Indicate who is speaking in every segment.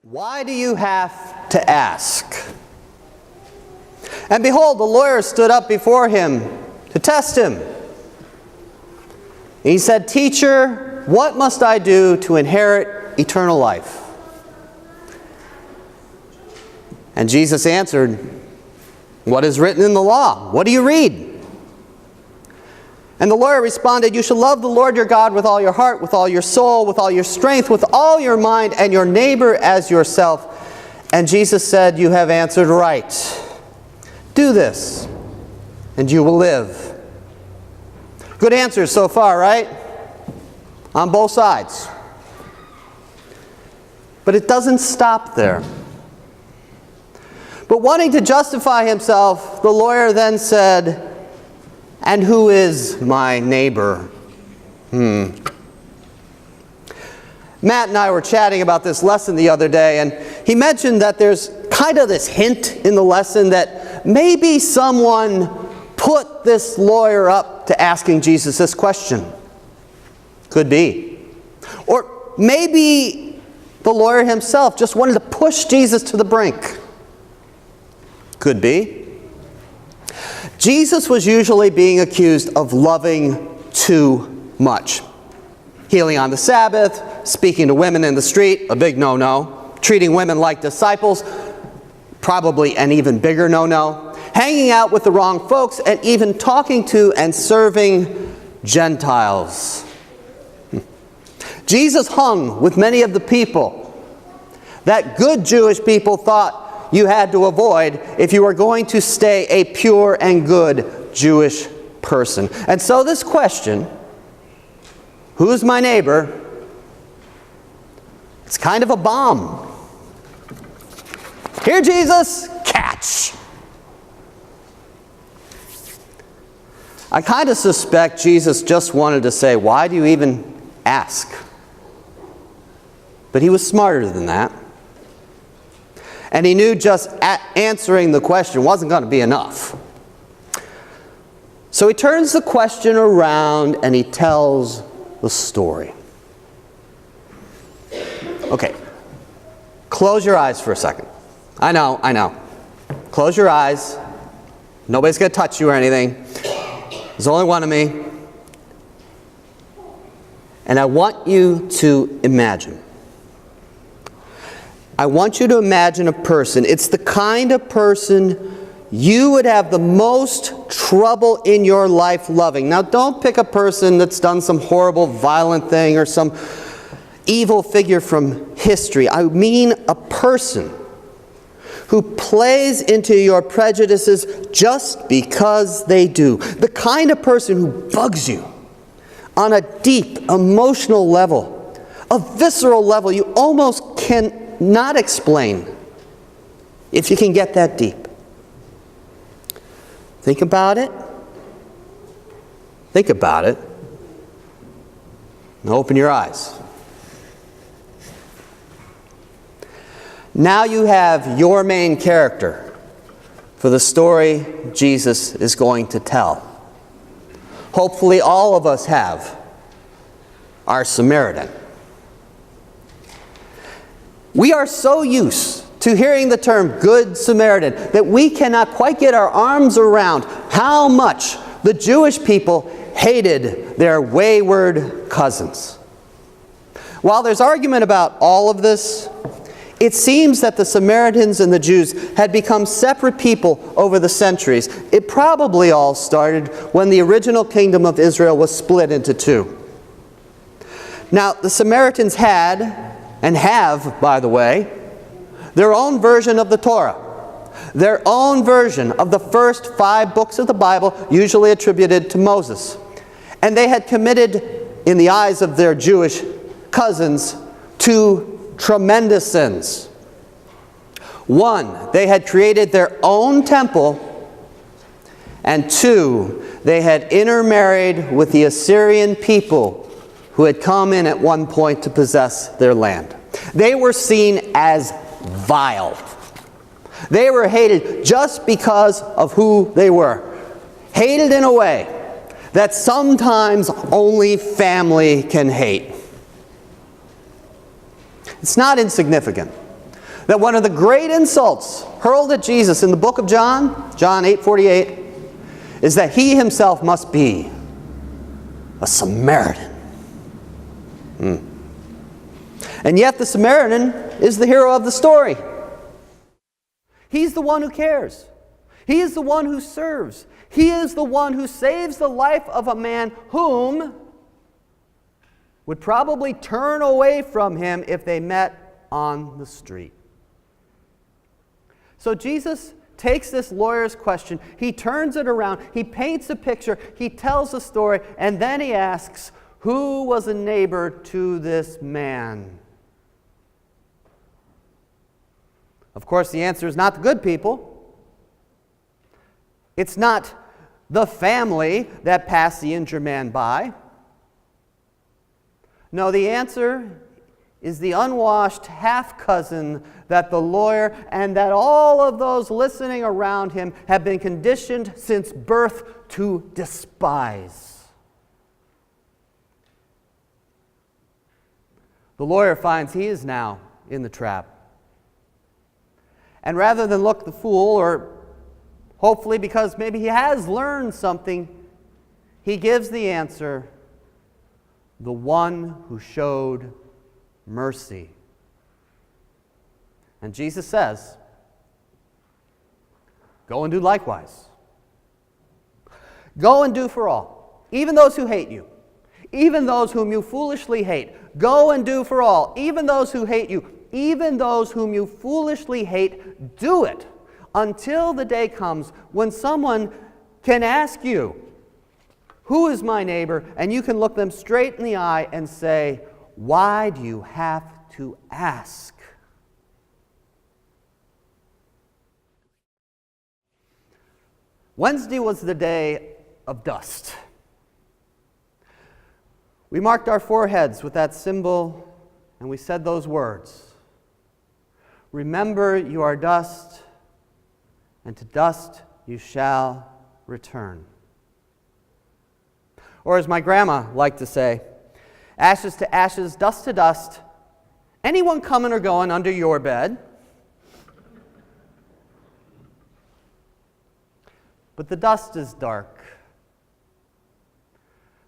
Speaker 1: Why do you have to ask? And behold, the lawyer stood up before him to test him. He said, "Teacher, what must I do to inherit eternal life?" And Jesus answered, "What is written in the law? What do you read?" And the lawyer responded, "You shall love the Lord your God with all your heart, with all your soul, with all your strength, with all your mind, and your neighbor as yourself." And Jesus said, "You have answered right. Do this, and you will live." Good answers so far, right? On both sides. But it doesn't stop there. But wanting to justify himself, the lawyer then said, "And who is my neighbor?" Matt and I were chatting about this lesson the other day, and he mentioned that there's kind of this hint in the lesson that maybe someone put this lawyer up to asking Jesus this question. Could be. Or maybe the lawyer himself just wanted to push Jesus to the brink. Could be. Jesus was usually being accused of loving too much. Healing on the Sabbath, speaking to women in the street, a big no-no. Treating women like disciples, probably an even bigger no-no. Hanging out with the wrong folks, and even talking to and serving Gentiles. Jesus hung with many of the people that good Jewish people thought you had to avoid if you were going to stay a pure and good Jewish person. And so this question, who's my neighbor? It's kind of a bomb. Here, Jesus, catch! I kind of suspect Jesus just wanted to say, "Why do you even ask?" But he was smarter than that. And he knew just answering the question wasn't going to be enough. So he turns the question around and he tells the story. Okay, close your eyes for a second. I know. Close your eyes. Nobody's going to touch you or anything. There's only one of me. And I want you to imagine. I want you to imagine a person. It's the kind of person you would have the most trouble in your life loving. Now, don't pick a person that's done some horrible, violent thing or some evil figure from history. I mean a person who plays into your prejudices just because they do. The kind of person who bugs you on a deep, emotional level, a visceral level you almost cannot explain if you can get that deep. Think about it. Think about it. Now open your eyes. Now you have your main character for the story Jesus is going to tell. Hopefully all of us have our Samaritan. We are so used to hearing the term Good Samaritan that we cannot quite get our arms around how much the Jewish people hated their wayward cousins. While there's argument about all of this, it seems that the Samaritans and the Jews had become separate people over the centuries. It probably all started when the original kingdom of Israel was split into two. Now, the Samaritans had, and have, by the way, their own version of the Torah, their own version of the first 5 books of the Bible, usually attributed to Moses. And they had committed, in the eyes of their Jewish cousins, 2 tremendous sins. 1, they had created their own temple, and 2, they had intermarried with the Assyrian people who had come in at one point to possess their land. They were seen as vile. They were hated just because of who they were. Hated in a way that sometimes only family can hate. It's not insignificant that one of the great insults hurled at Jesus in the book of John, John 8:48, is that he himself must be a Samaritan. And yet the Samaritan is the hero of the story. He's the one who cares. He is the one who serves. He is the one who saves the life of a man whom would probably turn away from him if they met on the street. So Jesus takes this lawyer's question, he turns it around, he paints a picture, he tells a story, and then he asks, who was a neighbor to this man? Of course, the answer is not the good people. It's not the family that passed the injured man by. No, the answer is the unwashed half-cousin that the lawyer and that all of those listening around him have been conditioned since birth to despise. The lawyer finds he is now in the trap. And rather than look the fool, or hopefully because maybe he has learned something, he gives the answer, the one who showed mercy. And Jesus says, go and do likewise. Go and do for all, even those who hate you, even those whom you foolishly hate. Go and do for all, even those who hate you, even those whom you foolishly hate. Do it until the day comes when someone can ask you, who is my neighbor? And you can look them straight in the eye and say, why do you have to ask? Wednesday was the day of dust. We marked our foreheads with that symbol and we said those words. Remember, you are dust, and to dust you shall return. Or as my grandma liked to say, ashes to ashes, dust to dust, anyone coming or going under your bed? But the dust is dark.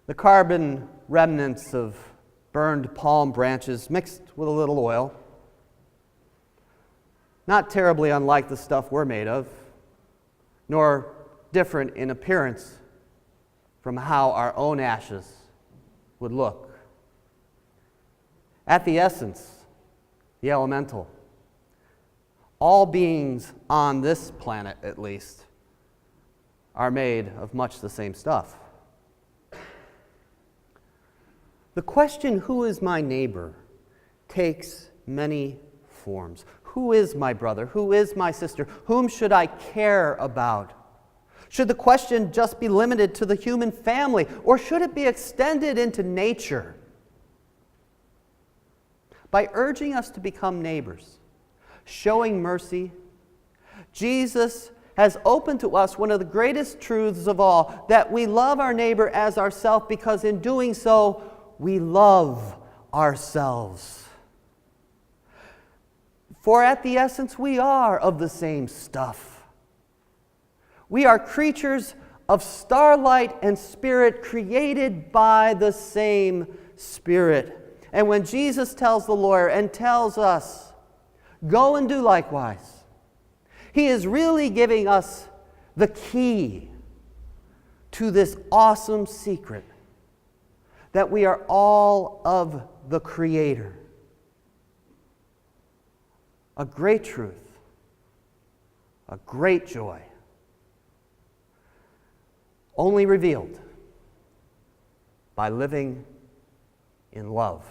Speaker 1: The carbon remnants of burned palm branches mixed with a little oil. Not terribly unlike the stuff we're made of, nor different in appearance from how our own ashes would look. At the essence, the elemental, all beings on this planet at least are made of much the same stuff. The question, who is my neighbor, takes many forms. Who is my brother? Who is my sister? Whom should I care about? Should the question just be limited to the human family, or should it be extended into nature? By urging us to become neighbors, showing mercy, Jesus has opened to us one of the greatest truths of all, that we love our neighbor as ourselves, because in doing so, we love ourselves. For at the essence, we are of the same stuff. We are creatures of starlight and spirit, created by the same Spirit. And when Jesus tells the lawyer and tells us, go and do likewise, he is really giving us the key to this awesome secret that we are all of the Creator. A great truth, a great joy, only revealed by living in love.